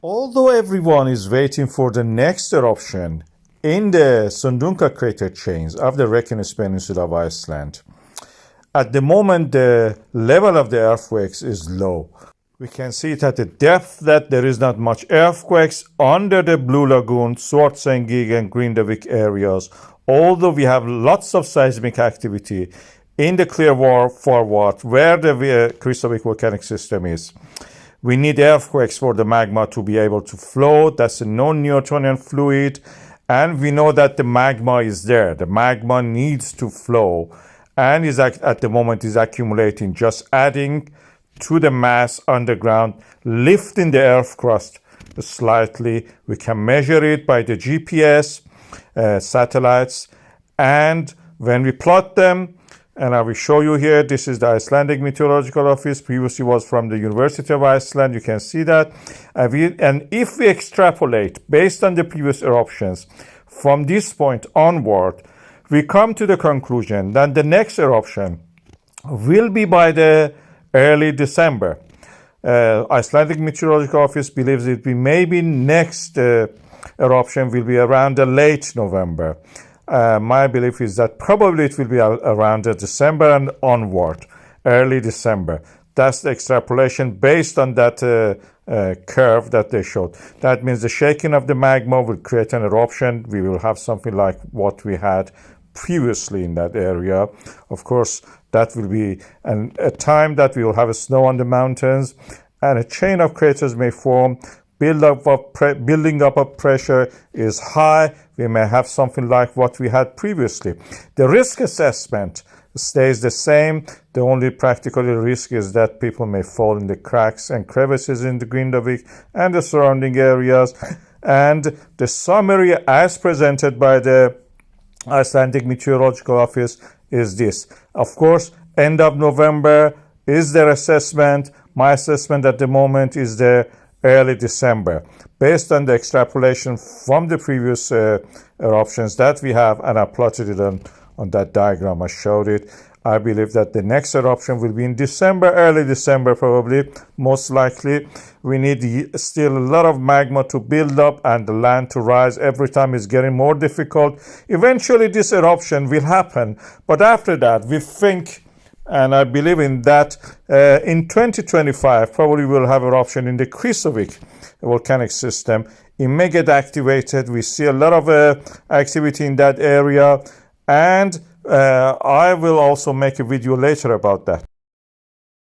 Although everyone is waiting for the next eruption in the Sundhnúka crater chains of the Reykjanes Peninsula of Iceland, at the moment the level of the earthquakes is low. We can see it at the depth that there is not much earthquakes under the Blue Lagoon, Svartsengi and Grindavik areas, although we have lots of seismic activity in the clear forward where the Kristavik volcanic system is. We need earthquakes for the magma to be able to flow. That's a non-Newtonian fluid. And we know that the magma is there. The magma needs to flow. And is at the moment is accumulating, just adding to the mass underground, lifting the earth crust slightly. We can measure it by the GPS satellites. And when we plot them, and I will show you here, this is the Icelandic Meteorological Office. Previously was from the University of Iceland. You can see that. And if we extrapolate based on the previous eruptions from this point onward, we come to the conclusion that the next eruption will be by the early December. Icelandic Meteorological Office believes it will be maybe next eruption will be around the late November. My belief is that probably it will be around December and onward, early December. That's the extrapolation based on that curve that they showed. That means the shaking of the magma will create an eruption. We will have something like what we had previously in that area. Of course, that will be a time that we will have snow on the mountains and a chain of craters may form. Building up of pressure is high. We may have something like what we had previously. The risk assessment stays the same. The only practical risk is that people may fall in the cracks and crevices in the Grindavik and the surrounding areas. And the summary as presented by the Icelandic Meteorological Office is this. Of course, end of November is their assessment. My assessment at the moment is the early December, based on the extrapolation from the previous eruptions that we have, and I plotted it on that diagram. I showed it. I believe that the next eruption will be in December, early December probably, most likely. We need still a lot of magma to build up and the land to rise. Every time it's getting more difficult. Eventually this eruption will happen, but after that we think, and I believe in that, in 2025, probably we'll have eruption in the Kristavik volcanic system. It may get activated. We see a lot of activity in that area. And I will also make a video later about that.